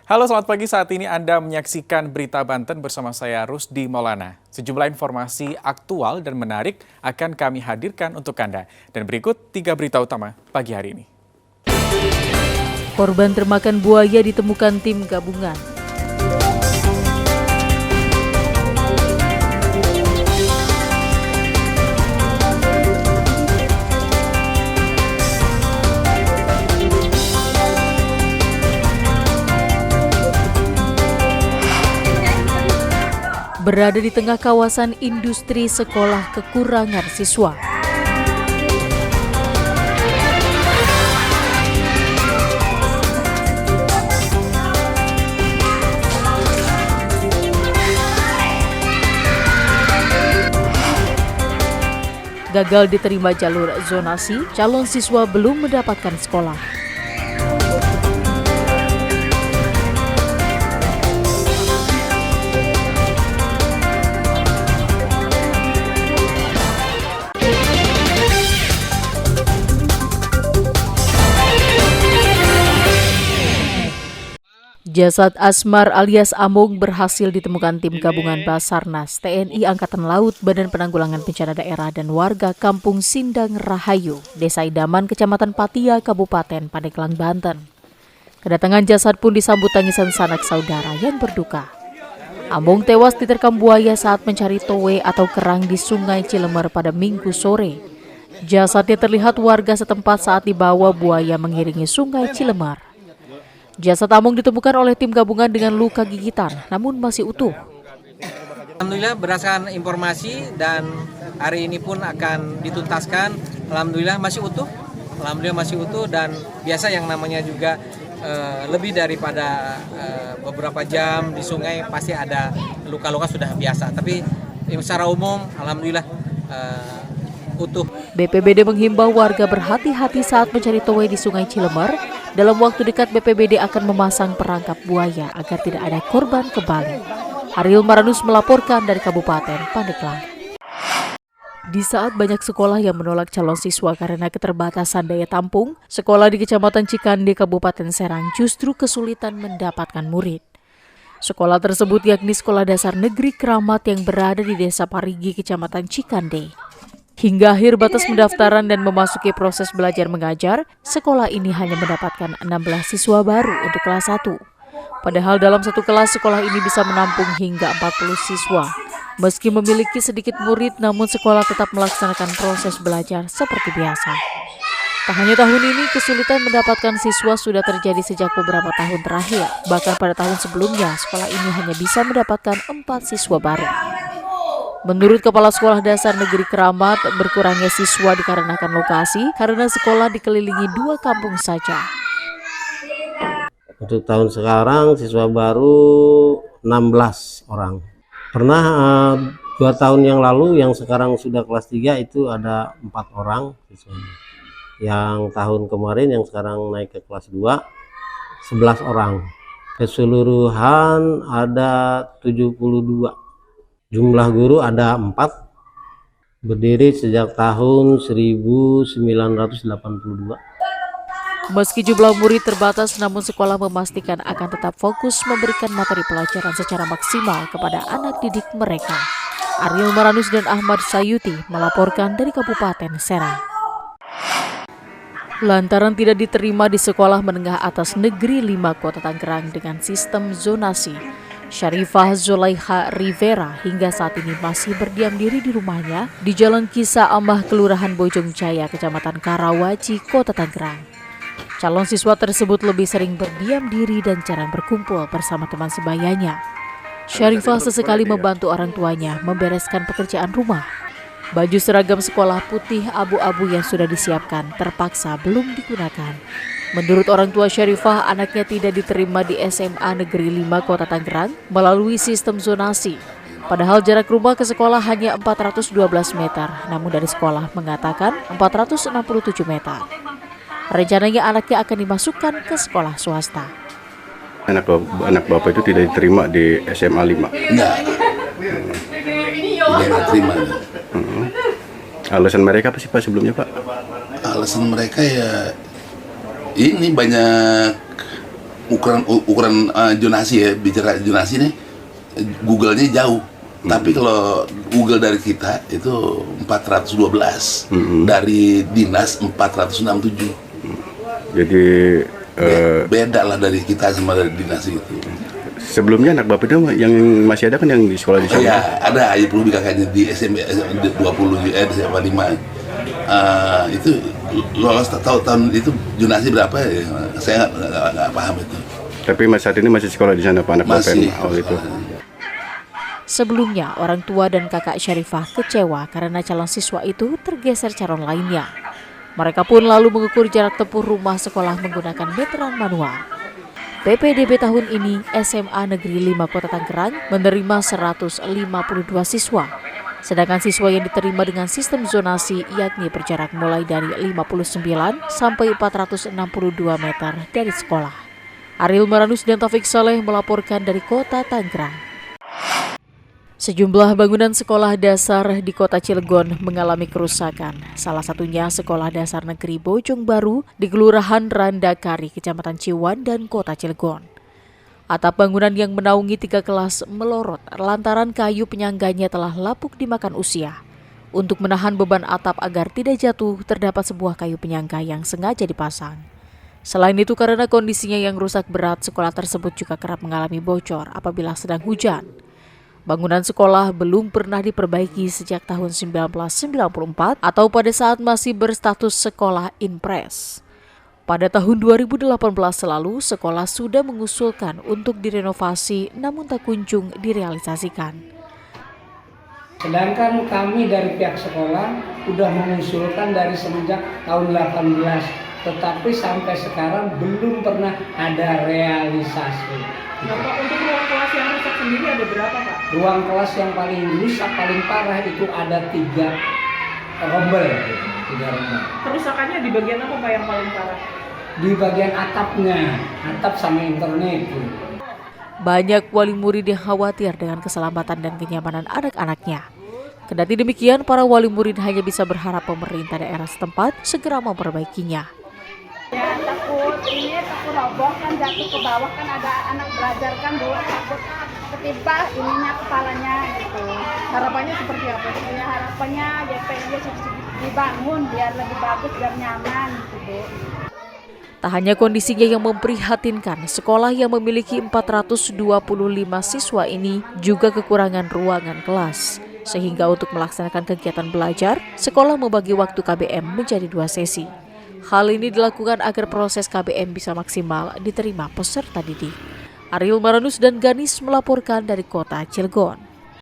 Halo, selamat pagi. Saat ini Anda menyaksikan Berita Banten bersama saya Rusdi Maulana. Sejumlah informasi aktual dan menarik akan kami hadirkan untuk Anda. Dan berikut 3 berita utama pagi hari ini. Korban termakan buaya ditemukan tim gabungan. Berada di tengah kawasan industri, sekolah kekurangan siswa. Gagal diterima jalur zonasi, calon siswa belum mendapatkan sekolah. Jasad Asmar alias Amung berhasil ditemukan tim gabungan Basarnas, TNI Angkatan Laut, Badan Penanggulangan Bencana Daerah dan warga Kampung Sindang Rahayu, Desa Idaman, Kecamatan Patia, Kabupaten Pandeglang, Banten. Kedatangan jasad pun disambut tangisan sanak saudara yang berduka. Amung tewas diterkam buaya saat mencari towe atau kerang di Sungai Cilemer pada Minggu sore. Jasadnya terlihat warga setempat saat dibawa buaya mengiringi Sungai Cilemer. Jasad Amung ditemukan oleh tim gabungan dengan luka gigitan, namun masih utuh. Alhamdulillah berdasarkan informasi dan hari ini pun akan dituntaskan. Alhamdulillah masih utuh. Alhamdulillah masih utuh dan biasa yang namanya juga lebih daripada beberapa jam di sungai pasti ada luka-luka sudah biasa. Tapi secara umum alhamdulillah utuh. BPBD menghimbau warga berhati-hati saat mencari towe di Sungai Cilemer. Dalam waktu dekat BPBD akan memasang perangkap buaya agar tidak ada korban kembali. Ariel Maranus melaporkan dari Kabupaten Pandeglang. Di saat banyak sekolah yang menolak calon siswa karena keterbatasan daya tampung, sekolah di Kecamatan Cikande, Kabupaten Serang justru kesulitan mendapatkan murid. Sekolah tersebut yakni Sekolah Dasar Negeri Keramat yang berada di Desa Parigi, Kecamatan Cikande. Hingga akhir batas pendaftaran dan memasuki proses belajar mengajar, sekolah ini hanya mendapatkan 16 siswa baru untuk kelas 1. Padahal dalam satu kelas sekolah ini bisa menampung hingga 40 siswa. Meski memiliki sedikit murid, namun sekolah tetap melaksanakan proses belajar seperti biasa. Tak hanya tahun ini, kesulitan mendapatkan siswa sudah terjadi sejak beberapa tahun terakhir. Bahkan pada tahun sebelumnya, sekolah ini hanya bisa mendapatkan 4 siswa baru. Menurut Kepala Sekolah Dasar Negeri Keramat, berkurangnya siswa dikarenakan lokasi karena sekolah dikelilingi 2 kampung saja. Untuk tahun sekarang siswa baru 16 orang. Pernah 2 tahun yang lalu yang sekarang sudah kelas 3 itu ada 4 orang siswanya. Yang tahun kemarin yang sekarang naik ke kelas 2 11 orang. Keseluruhan ada 72. Jumlah guru ada 4, berdiri sejak tahun 1982. Meski jumlah murid terbatas, namun sekolah memastikan akan tetap fokus memberikan materi pelajaran secara maksimal kepada anak didik mereka. Ariel Maranus dan Ahmad Sayuti melaporkan dari Kabupaten Serang. Lantaran tidak diterima di Sekolah Menengah Atas Negeri 5 Kota Tangerang dengan sistem zonasi, Syarifah Zulaiha Rivera hingga saat ini masih berdiam diri di rumahnya di Jalan Kisah Amah, Kelurahan Bojong Jaya, Kecamatan Karawaci, Kota Tangerang. Calon siswa tersebut lebih sering berdiam diri dan jarang berkumpul bersama teman sebayanya. Syarifah sesekali membantu orang tuanya membereskan pekerjaan rumah. Baju seragam sekolah putih abu-abu yang sudah disiapkan terpaksa belum digunakan. Menurut orang tua Syarifah, anaknya tidak diterima di SMA Negeri 5 Kota Tangerang melalui sistem zonasi. Padahal jarak rumah ke sekolah hanya 412 meter, namun dari sekolah mengatakan 467 meter. Rencananya anaknya akan dimasukkan ke sekolah swasta. Anak bapak itu tidak diterima di SMA 5? Enggak. Tidak terima. Alasan mereka apa sih Pak sebelumnya Pak? Alasan mereka ya ini banyak ukuran zonasi ya, bicara zonasi nih, Google-nya jauh. Tapi kalau Google dari kita itu 412, dari dinas 467. Jadi beda lah dari kita sama dari dinas itu. sebelumnya anak Bapak itu yang masih ada kan yang di sekolah di sana? Iya, ada aja perlu kakaknya di SMP 20 SMA 5. Itu lolos tahun itu zonasi berapa ya? Saya nggak paham itu. Tapi saat ini masih sekolah di sana Pak anak Bapak? Masih. Itu. Sebelumnya, orang tua dan kakak Syarifah kecewa karena calon siswa itu tergeser calon lainnya. Mereka pun lalu mengukur jarak tempuh rumah sekolah menggunakan meteran manual. PPDB tahun ini SMA Negeri 5 Kota Tangerang menerima 152 siswa. Sedangkan siswa yang diterima dengan sistem zonasi yakni berjarak mulai dari 59 sampai 462 meter dari sekolah. Ariel Maranus dan Taufik Saleh melaporkan dari Kota Tangerang. Sejumlah bangunan sekolah dasar di Kota Cilegon mengalami kerusakan. Salah satunya Sekolah Dasar Negeri Bojong Baru di Kelurahan Randakari, Kecamatan Ciwan dan Kota Cilegon. Atap bangunan yang menaungi 3 kelas melorot lantaran kayu penyangganya telah lapuk dimakan usia. Untuk menahan beban atap agar tidak jatuh, terdapat sebuah kayu penyangga yang sengaja dipasang. Selain itu, karena kondisinya yang rusak berat, sekolah tersebut juga kerap mengalami bocor apabila sedang hujan. Bangunan sekolah belum pernah diperbaiki sejak tahun 1994 atau pada saat masih berstatus sekolah impres. Pada tahun 2018 lalu, sekolah sudah mengusulkan untuk direnovasi namun tak kunjung direalisasikan. Sedangkan kami dari pihak sekolah sudah mengusulkan dari semenjak tahun 18, tetapi sampai sekarang belum pernah ada realisasi. Bapak, untuk ruang kelas yang rusak sendiri ada berapa Pak? Ruang kelas yang paling rusak, paling parah itu ada 3 rombel. Kerusakannya di bagian apa Pak yang paling parah? Di bagian atapnya, atap sama internet. Banyak wali murid yang khawatir dengan keselamatan dan kenyamanan anak-anaknya. Kendati demikian, para wali murid hanya bisa berharap pemerintah daerah setempat segera memperbaikinya. Ya takut roboh kan, jatuh ke bawah kan, ada anak belajar kan, dulu takut ketimpa ininya kepalanya gitu. Harapannya seperti apa? Ya harapannya JPJ dibangun biar lebih bagus, biar nyaman gitu. Tak hanya kondisinya yang memprihatinkan, sekolah yang memiliki 425 siswa ini juga kekurangan ruangan kelas. Sehingga untuk melaksanakan kegiatan belajar, sekolah membagi waktu KBM menjadi 2 sesi. Hal ini dilakukan agar proses KBM bisa maksimal diterima peserta didik. Ariel Maranus dan Ganis melaporkan dari Kota Cilegon.